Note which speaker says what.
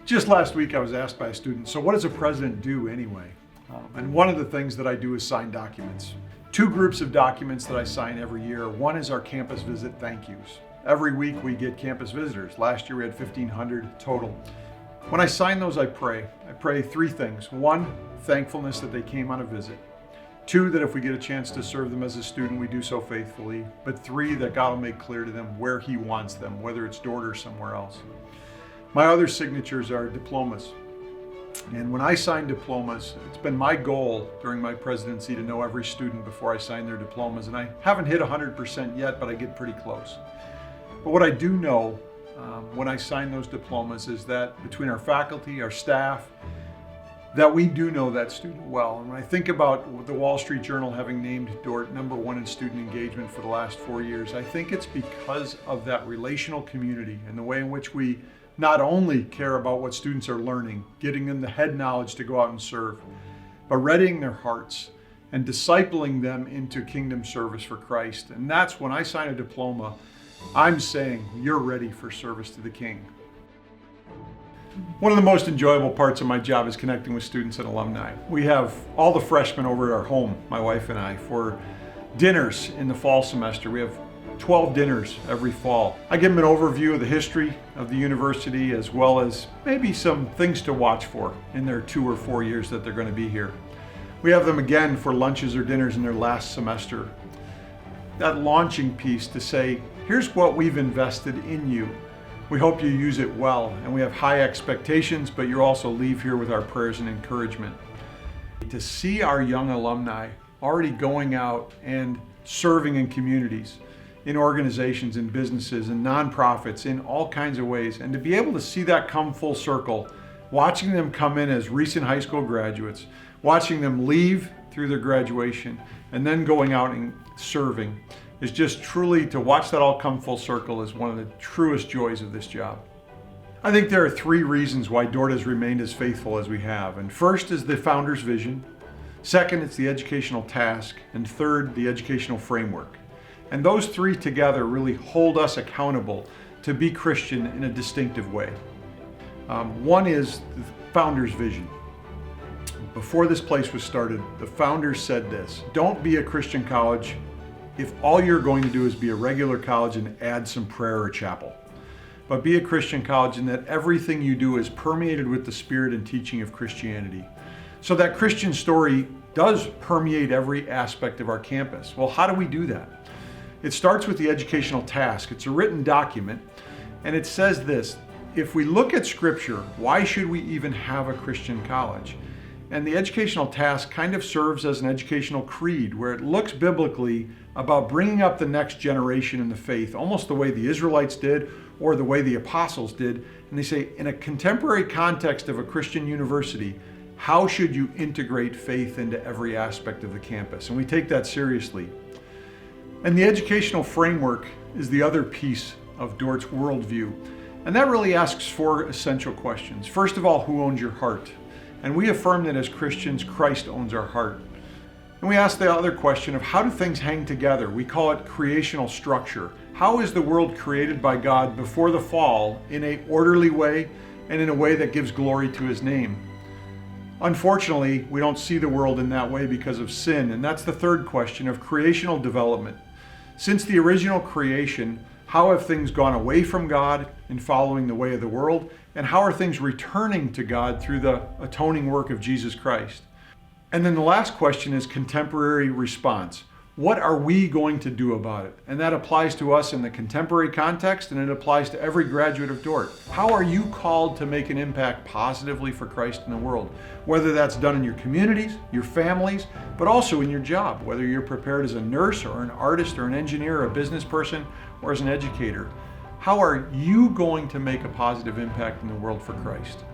Speaker 1: Just last week I was asked by a student, so what does a president do anyway? And one of the things that I do is sign documents. Two groups of documents that I sign every year. One is our campus visit thank yous. Every week we get campus visitors. Last year we had 1,500 total. When I sign those, I pray. I pray three things. One, thankfulness that they came on a visit. Two, that if we get a chance to serve them as a student, we do so faithfully. But three, that God will make clear to them where He wants them, whether it's Dordt or somewhere else. My other signatures are diplomas. And when I sign diplomas, it's been my goal during my presidency to know every student before I sign their diplomas. And I haven't hit 100% yet, but I get pretty close. But what I do know when I sign those diplomas is that between our faculty, our staff, that we do know that student well. And when I think about the Wall Street Journal having named Dordt #1 in student engagement for the last 4 years, I think it's because of that relational community and the way in which we not only care about what students are learning, getting them the head knowledge to go out and serve, but readying their hearts and discipling them into kingdom service for Christ. And that's when I sign a diploma, I'm saying you're ready for service to the King. One of the most enjoyable parts of my job is connecting with students and alumni. We have all the freshmen over at our home, my wife and I, for dinners in the fall semester. We have 12 dinners every fall. I give them an overview of the history of the university as well as maybe some things to watch for in their 2 or 4 years that they're going to be here. We have them again for lunches or dinners in their last semester. That launching piece to say, here's what we've invested in you. We hope you use it well, and we have high expectations, but you also leave here with our prayers and encouragement. To see our young alumni already going out and serving in communities, in organizations, in businesses, in nonprofits, in all kinds of ways. And to be able to see that come full circle, watching them come in as recent high school graduates, watching them leave through their graduation, and then going out and serving, is just truly, to watch that all come full circle is one of the truest joys of this job. I think there are 3 reasons why Dordt has remained as faithful as we have. And first is the founder's vision. Second, it's the educational task. And third, the educational framework. And those 3 together really hold us accountable to be Christian in a distinctive way. One is the founder's vision. Before this place was started, the founders said this: don't be a Christian college if all you're going to do is be a regular college and add some prayer or chapel. But be a Christian college in that everything you do is permeated with the spirit and teaching of Christianity. So that Christian story does permeate every aspect of our campus. Well, how do we do that? It starts with the educational task. It's a written document, and it says this: if we look at Scripture, why should we even have a Christian college? And the educational task kind of serves as an educational creed, where it looks biblically about bringing up the next generation in the faith, almost the way the Israelites did or the way the apostles did. And they say, in a contemporary context of a Christian university, how should you integrate faith into every aspect of the campus? And we take that seriously. And the educational framework is the other piece of Dordt's worldview. And that really asks 4 essential questions. First of all, who owns your heart? And we affirm that as Christians, Christ owns our heart. And we ask the other question of how do things hang together? We call it creational structure. How is the world created by God before the fall in an orderly way and in a way that gives glory to His name? Unfortunately, we don't see the world in that way because of sin. And that's the third question of creational development. Since the original creation, how have things gone away from God in following the way of the world? And how are things returning to God through the atoning work of Jesus Christ? And then the last question is contemporary response. What are we going to do about it? And that applies to us in the contemporary context, and it applies to every graduate of Dordt. How are you called to make an impact positively for Christ in the world? Whether that's done in your communities, your families, but also in your job, whether you're prepared as a nurse or an artist or an engineer or a business person or as an educator. How are you going to make a positive impact in the world for Christ?